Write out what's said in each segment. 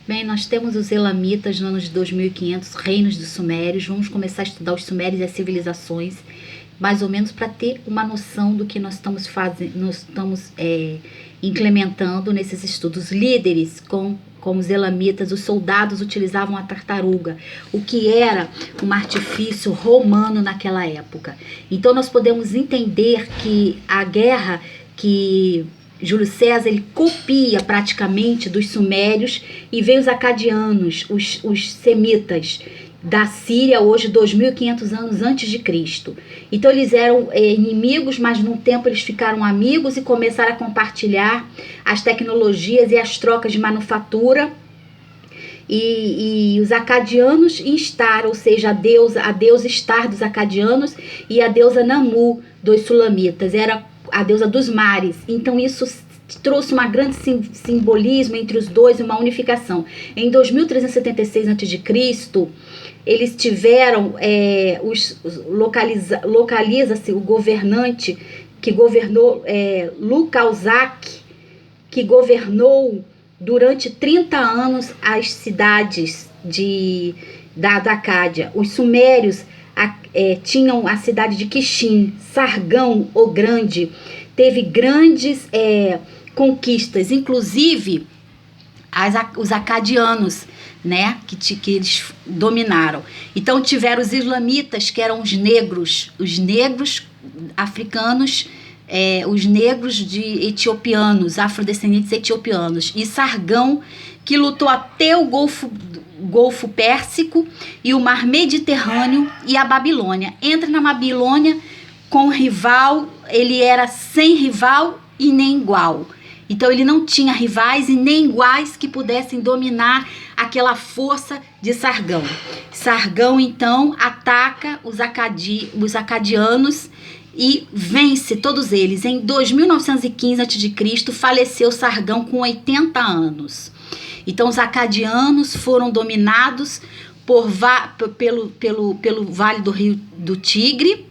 Bem, nós temos os Elamitas no ano de 2500, reinos dos Sumérios. Vamos começar a estudar os Sumérios e as civilizações, mais ou menos para ter uma noção do que nós estamos fazendo, implementando nesses estudos. Líderes como os Elamitas, os soldados utilizavam a tartaruga, o que era um artifício romano naquela época. Então nós podemos entender que a guerra que Júlio César ele copia praticamente dos sumérios, e vem os acadianos, os semitas da Síria, hoje 2500 anos antes de Cristo. Então eles eram inimigos, mas num tempo eles ficaram amigos e começaram a compartilhar as tecnologias e as trocas de manufatura. E os acadianos Instar, ou seja, a deusa Istar dos acadianos e a deusa Namu dos sulamitas, era a deusa dos mares. Então isso trouxe um grande simbolismo entre os dois e uma unificação. Em 2376 a.C., eles tiveram, localiza-se o governante que governou, Lucauzak, que governou durante 30 anos as cidades da Acádia. Os sumérios tinham a cidade de Quixim. Sargão o Grande teve grandes conquistas, inclusive os acadianos, né, que eles dominaram. Então tiveram os islamitas, que eram os negros africanos, os negros etiopianos, afrodescendentes etiopianos, e Sargão, que lutou até o Golfo Pérsico e o Mar Mediterrâneo e a Babilônia. Entra na Babilônia com rival, ele era sem rival e nem igual. Então ele não tinha rivais e nem iguais que pudessem dominar aquela força de Sargão. Sargão então ataca os acadianos e vence todos eles. Em 2915 a.C., faleceu Sargão com 80 anos. Então os acadianos foram dominados pelo Vale do Rio do Tigre,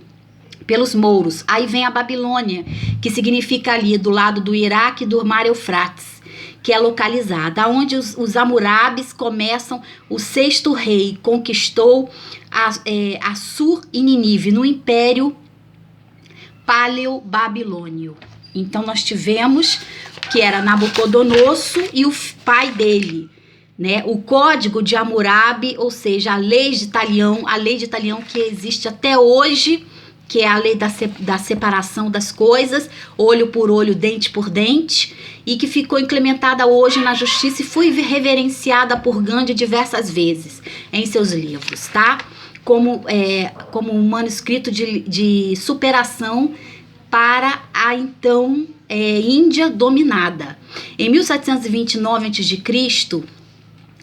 pelos mouros. Aí vem a Babilônia, que significa ali do lado do Iraque e do Mar Eufrates, que é localizada, onde os Hammurabis começam. O sexto rei conquistou Assur e Nínive no Império Paleo-Babilônio. Então nós tivemos que era Nabucodonosor e o pai dele, né? O Código de Hammurabi, ou seja, a lei de Talião que existe até hoje, que é a lei da separação das coisas, olho por olho, dente por dente, e que ficou implementada hoje na justiça e foi reverenciada por Gandhi diversas vezes em seus livros, tá? Como um manuscrito de superação para a então Índia dominada. Em 1729 a.C.,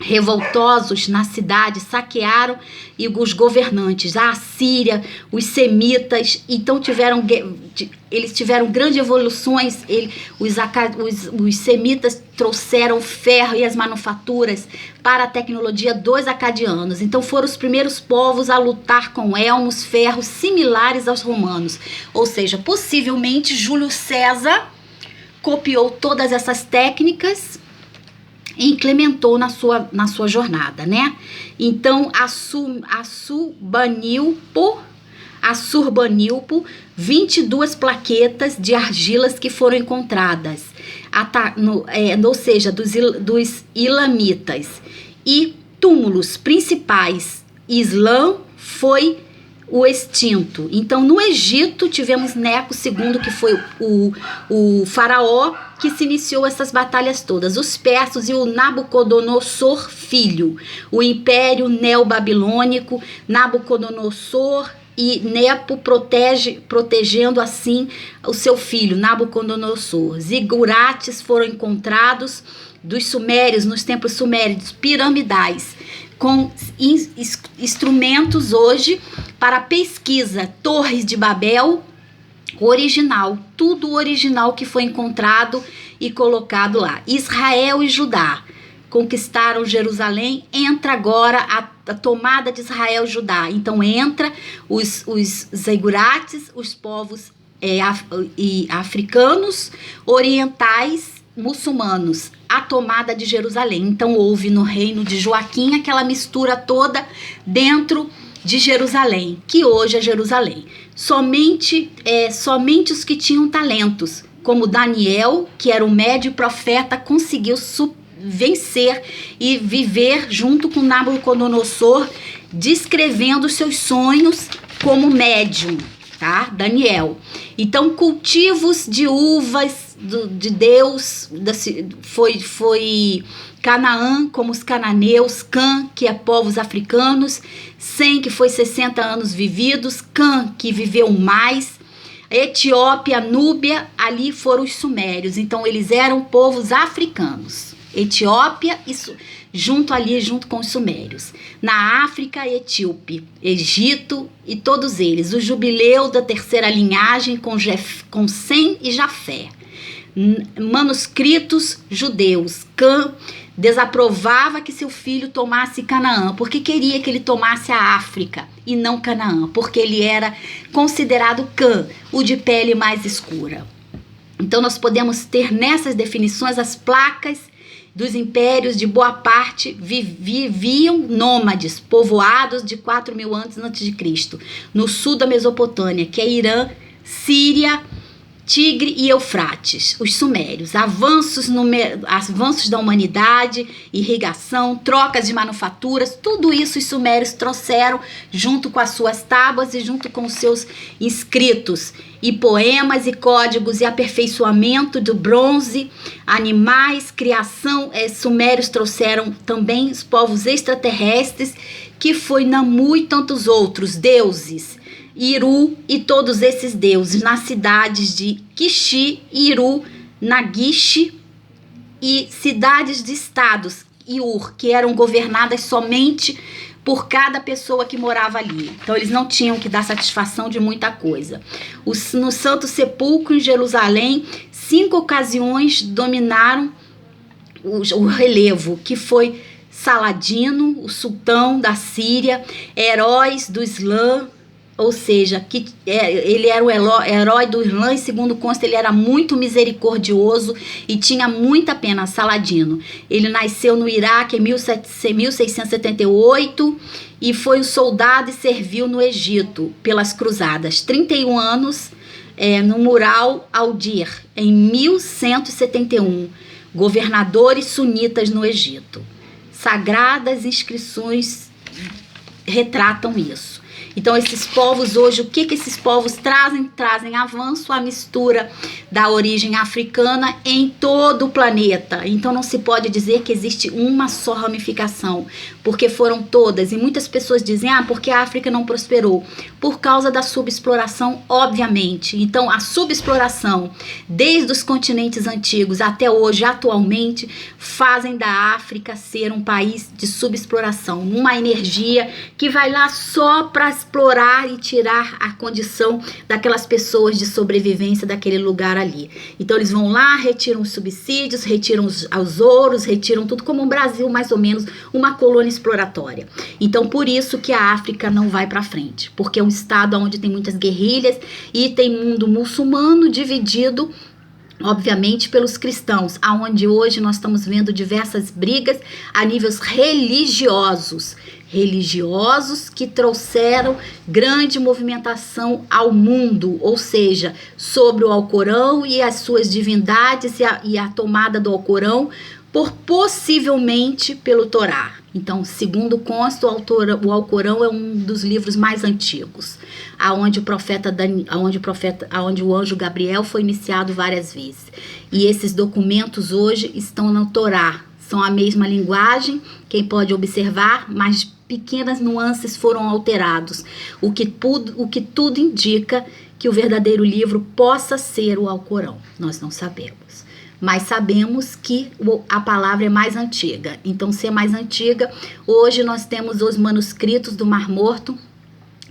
revoltosos na cidade saquearam e os governantes, a Assíria, os semitas, então eles tiveram grandes evoluções. Os semitas trouxeram ferro e as manufaturas para a tecnologia dos acadianos. Então foram os primeiros povos a lutar com elmos, ferros similares aos romanos. Ou seja, possivelmente Júlio César copiou todas essas técnicas e implementou na sua jornada, né? Então, Assurbanipal, 22 plaquetas de argilas que foram encontradas, ou seja, dos ilamitas, e túmulos principais. Islã foi o extinto. Então, no Egito, tivemos Neco II, que foi o faraó que se iniciou essas batalhas todas. Os persas e o Nabucodonosor filho. O Império Neobabilônico, Nabucodonosor e Nepo protegendo assim o seu filho, Nabucodonosor. Zigurates foram encontrados dos sumérios, nos templos sumérios, piramidais, com instrumentos hoje para pesquisa. Torres de Babel, original, tudo original que foi encontrado e colocado lá. Israel e Judá conquistaram Jerusalém. Entra agora a tomada de Israel e Judá. Então entra os zigurates, os povos africanos, orientais, muçulmanos. a tomada de Jerusalém. Então houve no reino de Joaquim aquela mistura toda dentro de Jerusalém, que hoje é Jerusalém. Somente os que tinham talentos, como Daniel, que era o médio profeta, conseguiu vencer e viver junto com Nabucodonosor, descrevendo seus sonhos como médium, tá? Daniel. Então, cultivos de uvas de Deus foi Canaã, como os cananeus, Cã, que é povos africanos, Sem, que foi 60 anos vividos, Cã, que viveu mais, Etiópia, Núbia, ali foram os sumérios. Então, eles eram povos africanos. Etiópia, junto com os sumérios. Na África, Etíope, Egito e todos eles. O jubileu da terceira linhagem com Sem e Jafé. Manuscritos judeus. Cã desaprovava que seu filho tomasse Canaã, porque queria que ele tomasse a África e não Canaã, porque ele era considerado Cã, o de pele mais escura. Então nós podemos ter nessas definições as placas dos impérios de boa parte viviam nômades, povoados de 4.000 anos antes de Cristo, no sul da Mesopotâmia, que é Irã, Síria, Tigre e Eufrates, os sumérios, avanços da humanidade, irrigação, trocas de manufaturas, tudo isso os sumérios trouxeram junto com as suas tábuas e junto com os seus escritos, e poemas e códigos e aperfeiçoamento do bronze, animais, criação. Sumérios trouxeram também os povos extraterrestres, que foi Namu e tantos outros deuses, Iru e todos esses deuses, nas cidades de Kishi, Iru, Nagish e cidades de estados, Iur, que eram governadas somente por cada pessoa que morava ali. Então eles não tinham que dar satisfação de muita coisa. No Santo Sepulcro, em Jerusalém, 5 ocasiões dominaram o relevo, que foi Saladino, o sultão da Síria, heróis do Islã, ou seja, ele era o herói do Islã e, segundo consta, ele era muito misericordioso e tinha muita pena, Saladino. Ele nasceu no Iraque em 1678 e foi um soldado e serviu no Egito pelas cruzadas. 31 anos no Mural al-Dir, em 1171, governadores sunitas no Egito. Sagradas inscrições retratam isso. Então, esses povos hoje, o que esses povos trazem? Trazem avanço, a mistura da origem africana em todo o planeta. Então, não se pode dizer que existe uma só ramificação, porque foram todas. E muitas pessoas dizem, porque a África não prosperou. Por causa da subexploração, obviamente. Então, a subexploração, desde os continentes antigos até hoje, atualmente, fazem da África ser um país de subexploração. Uma energia que vai lá só para explorar e tirar a condição daquelas pessoas de sobrevivência daquele lugar ali. Então eles vão lá, retiram os subsídios, retiram os ouros, retiram tudo, como o Brasil, mais ou menos, uma colônia exploratória. Então por isso que a África não vai para frente, porque é um estado onde tem muitas guerrilhas e tem mundo muçulmano dividido, obviamente, pelos cristãos, aonde hoje nós estamos vendo diversas brigas a níveis religiosos que trouxeram grande movimentação ao mundo, ou seja, sobre o Alcorão e as suas divindades e a tomada do Alcorão possivelmente pelo Torá. Então, segundo consta, o Alcorão é um dos livros mais antigos, aonde o anjo Gabriel foi iniciado várias vezes. E esses documentos hoje estão no Torá. São a mesma linguagem, quem pode observar, mas pequenas nuances foram alterados, o que tudo indica que o verdadeiro livro possa ser o Alcorão. Nós não sabemos, mas sabemos que a palavra é mais antiga. Então, se é mais antiga, hoje nós temos os manuscritos do Mar Morto,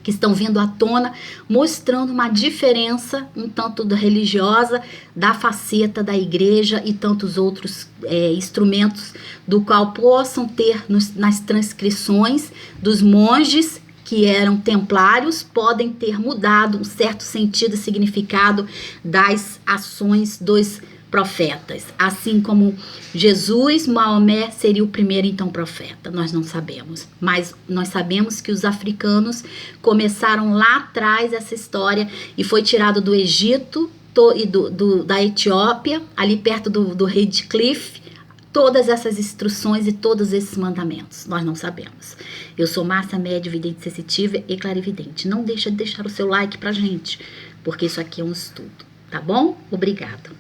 que estão vindo à tona, mostrando uma diferença um tanto religiosa da faceta da igreja e tantos outros instrumentos do qual possam ter nas transcrições dos monges que eram templários, podem ter mudado um certo sentido e significado das ações dos profetas. Assim como Jesus, Maomé seria o primeiro então profeta. Nós não sabemos. Mas nós sabemos que os africanos começaram lá atrás essa história e foi tirado do Egito e da Etiópia, ali perto do rei de Cliff, todas essas instruções e todos esses mandamentos. Nós não sabemos. Eu sou Márcia Médio, vidente sensitiva e clarividente. Não deixa de deixar o seu like pra gente, porque isso aqui é um estudo, tá bom? Obrigado.